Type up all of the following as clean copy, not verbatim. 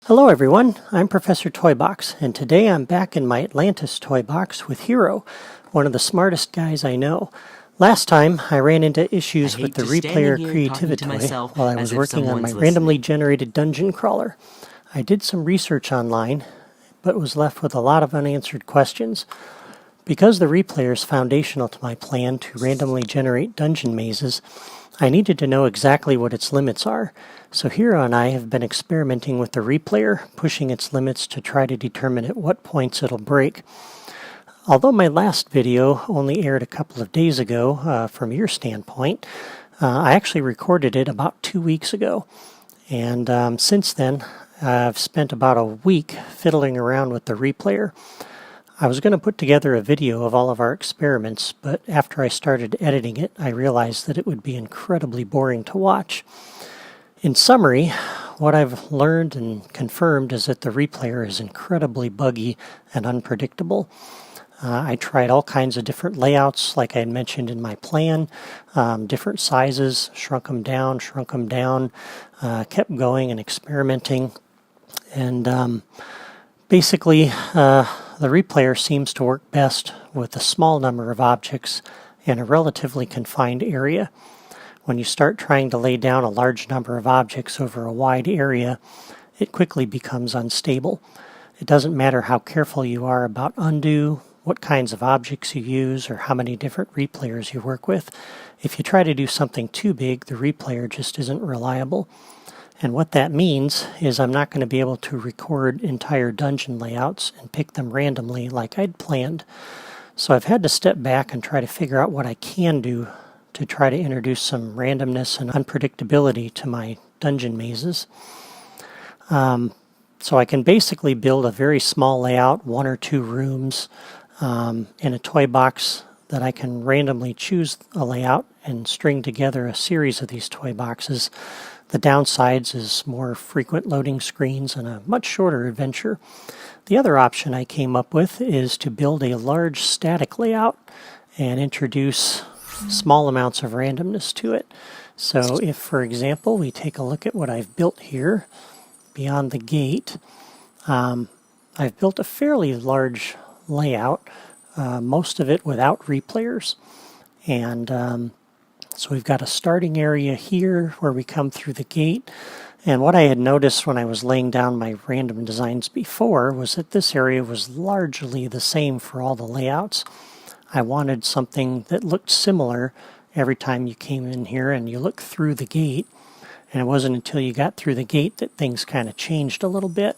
Hello everyone, I'm Professor Toybox, and today I'm back in my Atlantis toy box with Hero, one of the smartest guys I know. Last time I ran into issues with the replayer creativity while I was working on my randomly generated dungeon crawler. I did some research online, but was left with a lot of unanswered questions. Because the replayer is foundational to my plan to randomly generate dungeon mazes, I needed to know exactly what its limits are. So Hero and I have been experimenting with the replayer, pushing its limits to try to determine at what points it'll break. Although my last video only aired a couple of days ago, from your standpoint, I actually recorded it about 2 weeks ago. And since then, I've spent about a week fiddling around with the replayer. I was going to put together a video of all of our experiments, but after I started editing it, I realized that it would be incredibly boring to watch. In summary, what I've learned and confirmed is that the replayer is incredibly buggy and unpredictable. I tried all kinds of different layouts, like I had mentioned in my plan, different sizes, shrunk them down, kept going and experimenting. And basically, the replayer seems to work best with a small number of objects in a relatively confined area. When you start trying to lay down a large number of objects over a wide area, it quickly becomes unstable. It doesn't matter how careful you are about undo, what kinds of objects you use, or how many different replayers you work with. If you try to do something too big, the replayer just isn't reliable. And what that means is I'm not going to be able to record entire dungeon layouts and pick them randomly like I'd planned. So I've had to step back and try to figure out what I can do to try to introduce some randomness and unpredictability to my dungeon mazes. So I can basically build a very small layout, 1 or 2 rooms, in a toy box that I can randomly choose a layout and string together a series of these toy boxes. The downsides is more frequent loading screens and a much shorter adventure. The other option I came up with is to build a large static layout and introduce small amounts of randomness to it. So if, for example, we take a look at what I've built here beyond the gate, I've built a fairly large layout, most of it without replayers. And so we've got a starting area here where we come through the gate. And what I had noticed when I was laying down my random designs before was that this area was largely the same for all the layouts. I wanted something that looked similar every time you came in here and you looked through the gate. And it wasn't until you got through the gate that things kind of changed a little bit.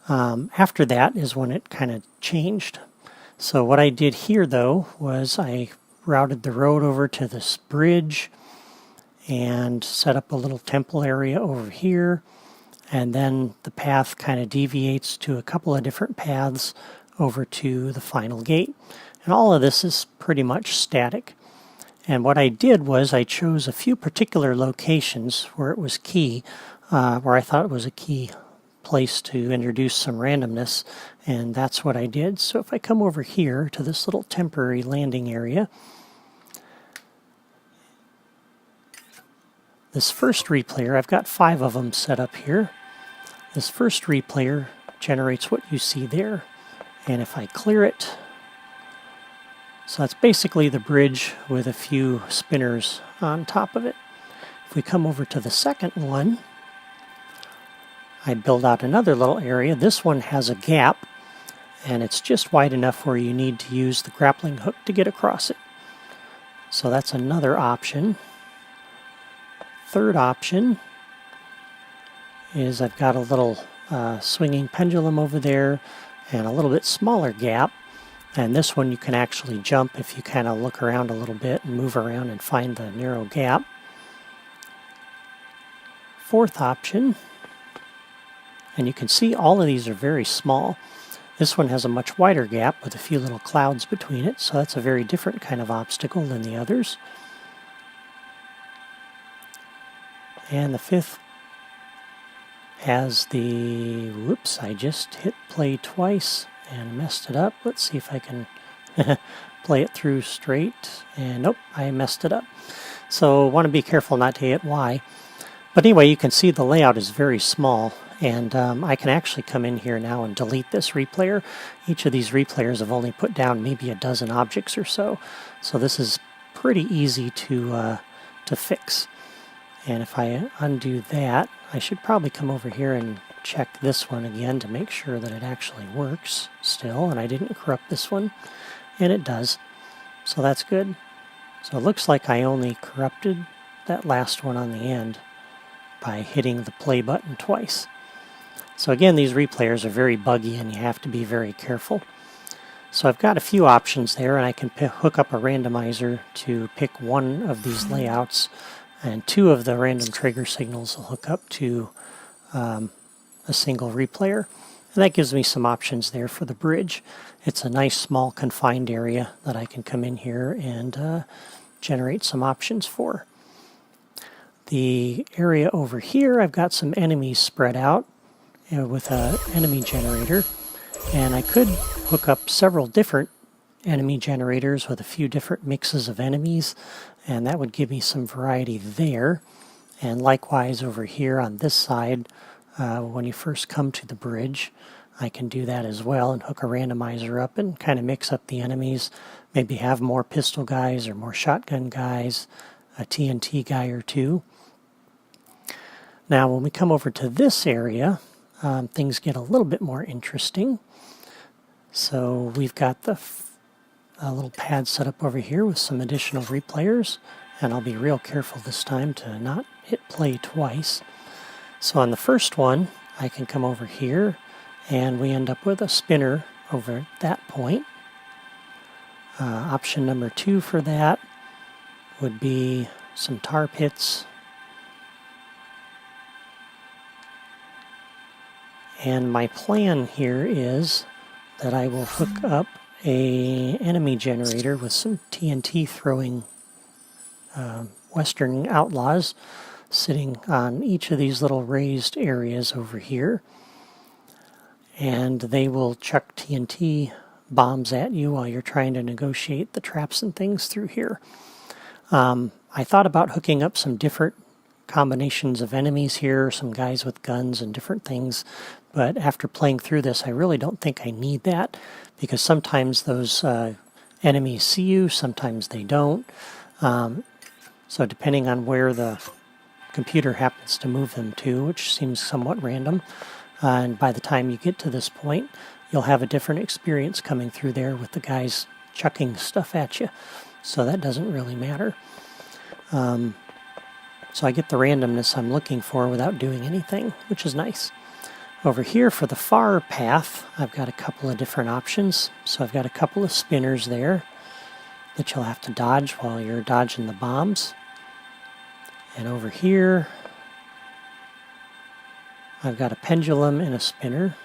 After that is when it kind of changed. So what I did here, though, was I routed the road over to this bridge and set up a little temple area over here, and then the path kind of deviates to a couple of different paths over to the final gate. And all of this is pretty much static. And what I did was I chose a few particular locations where it was key, where I thought it was a key place to introduce some randomness, and that's what I did. So if I come over here to this little temporary landing area, this first replayer, I've got 5 of them set up here. This first replayer generates what you see there. And if I clear it, so that's basically the bridge with a few spinners on top of it. If we come over to the second one, I build out another little area. This one has a gap, and it's just wide enough where you need to use the grappling hook to get across it. So that's another option. Third option is I've got a little swinging pendulum over there and a little bit smaller gap, and this one you can actually jump if you kind of look around a little bit and move around and find the narrow gap. Fourth option, and you can see all of these are very small. This one has a much wider gap with a few little clouds between it, so that's a very different kind of obstacle than the others. And the fifth has the, whoops, I just hit play twice and messed it up. Let's see if I can play it through straight. And nope, I messed it up. So want to be careful not to hit Y. But anyway, you can see the layout is very small, And I can actually come in here now and delete this replayer. Each of these replayers have only put down maybe a dozen objects or so. So this is pretty easy to fix. And if I undo that, I should probably come over here and check this one again to make sure that it actually works still, and I didn't corrupt this one, and it does. So that's good. So it looks like I only corrupted that last one on the end by hitting the play button twice. So again, these replayers are very buggy and you have to be very careful. So I've got a few options there, and I can hook up a randomizer to pick one of these layouts, and two of the random trigger signals will hook up to a single replayer. And that gives me some options there for the bridge. It's a nice small confined area that I can come in here and generate some options for. The area over here, I've got some enemies spread out with an enemy generator, and I could hook up several different enemy generators with a few different mixes of enemies, and that would give me some variety there. And likewise over here on this side, when you first come to the bridge, I can do that as well and hook a randomizer up and kind of mix up the enemies, maybe have more pistol guys or more shotgun guys, a TNT guy or two. Now when we come over to this area, things get a little bit more interesting. So we've got the little pad set up over here with some additional replayers, and I'll be real careful this time to not hit play twice. So on the first one, I can come over here, and we end up with a spinner over at that point. Option number 2 for that would be some tar pits. And my plan here is that I will hook up an enemy generator with some TNT throwing Western outlaws sitting on each of these little raised areas over here. And they will chuck TNT bombs at you while you're trying to negotiate the traps and things through here. I thought about hooking up some different combinations of enemies here, some guys with guns and different things, but after playing through this, I really don't think I need that, because sometimes those enemies see you, sometimes they don't. So depending on where the computer happens to move them to, which seems somewhat random, and by the time you get to this point, you'll have a different experience coming through there with the guys chucking stuff at you. So that doesn't really matter. So I get the randomness I'm looking for without doing anything, which is nice. Over here for the far path, I've got a couple of different options. So I've got a couple of spinners there that you'll have to dodge while you're dodging the bombs. And over here, I've got a pendulum and a spinner.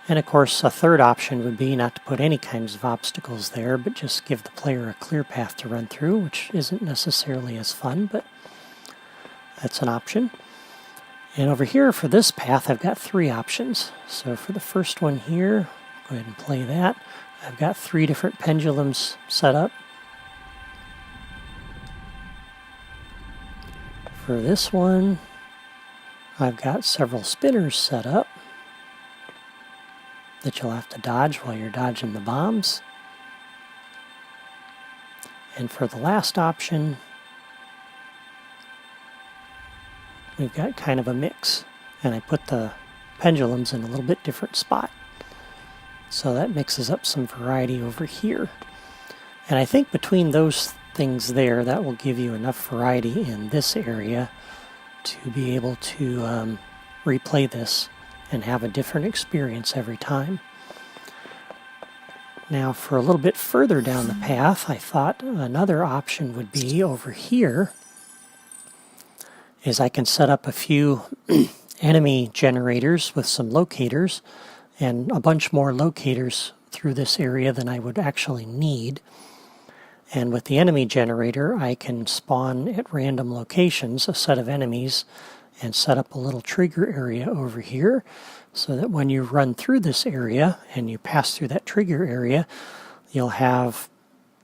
And of course, a third option would be not to put any kinds of obstacles there, but just give the player a clear path to run through, which isn't necessarily as fun, but that's an option. And over here for this path, I've got 3 options. So for the first one here, go ahead and play that. I've got 3 different pendulums set up. For this one, I've got several spinners set up that you'll have to dodge while you're dodging the bombs. And for the last option, we've got kind of a mix, and I put the pendulums in a little bit different spot. So that mixes up some variety over here. And I think between those things there, that will give you enough variety in this area to be able to replay this and have a different experience every time. Now for a little bit further down the path, I thought another option would be over here is I can set up a few enemy generators with some locators and a bunch more locators through this area than I would actually need. And with the enemy generator, I can spawn at random locations a set of enemies and set up a little trigger area over here so that when you run through this area and you pass through that trigger area, you'll have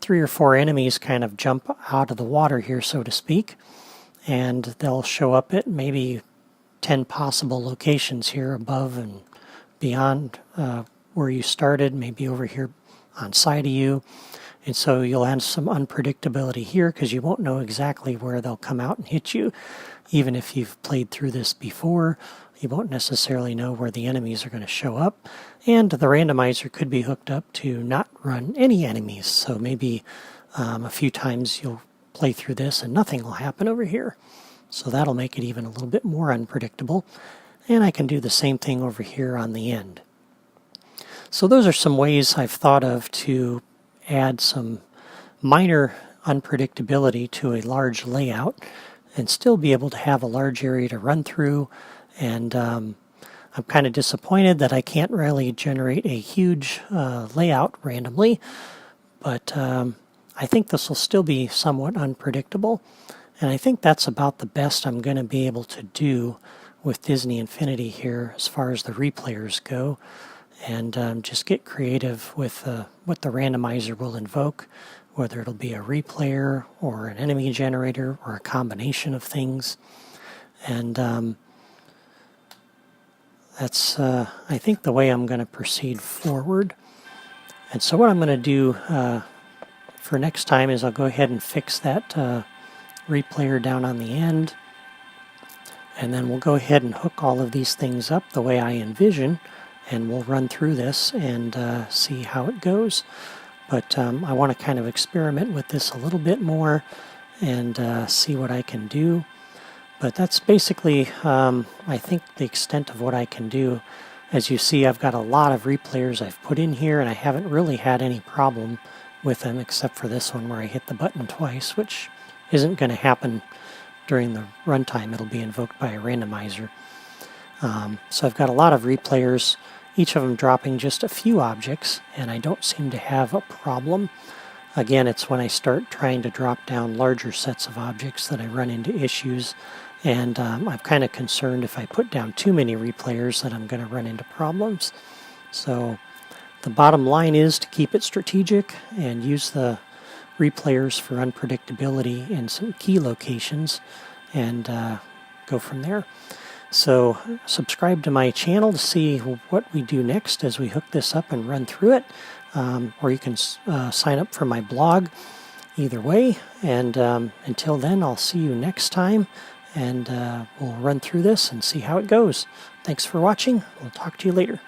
3 or 4 enemies kind of jump out of the water here, so to speak, and they'll show up at maybe 10 possible locations here above and beyond where you started, maybe over here on side of you. And so you'll have some unpredictability here because you won't know exactly where they'll come out and hit you. Even if you've played through this before, you won't necessarily know where the enemies are going to show up. And the randomizer could be hooked up to not run any enemies. So maybe a few times you'll play through this and nothing will happen over here. So that'll make it even a little bit more unpredictable. And I can do the same thing over here on the end. So those are some ways I've thought of to add some minor unpredictability to a large layout and still be able to have a large area to run through. And I'm kind of disappointed that I can't really generate a huge layout randomly, but I think this will still be somewhat unpredictable. And I think that's about the best I'm going to be able to do with Disney Infinity here as far as the replayers go. And just get creative with what the randomizer will invoke, whether it'll be a replayer or an enemy generator or a combination of things. And that's, I think, the way I'm going to proceed forward. And so what I'm going to do for next time is I'll go ahead and fix that replayer down on the end. And then we'll go ahead and hook all of these things up the way I envision. And we'll run through this and see how it goes. But I want to kind of experiment with this a little bit more and see what I can do. But that's basically, I think, the extent of what I can do. As you see, I've got a lot of replayers I've put in here, and I haven't really had any problem with them except for this one where I hit the button twice, which isn't going to happen during the runtime. It'll be invoked by a randomizer. So I've got a lot of replayers, each of them dropping just a few objects, and I don't seem to have a problem. Again, it's when I start trying to drop down larger sets of objects that I run into issues, and I'm kind of concerned if I put down too many replayers that I'm going to run into problems. So the bottom line is to keep it strategic and use the replayers for unpredictability in some key locations and go from there. So subscribe to my channel to see what we do next as we hook this up and run through it. Or you can sign up for my blog either way. And until then, I'll see you next time. And we'll run through this and see how it goes. Thanks for watching. We'll talk to you later.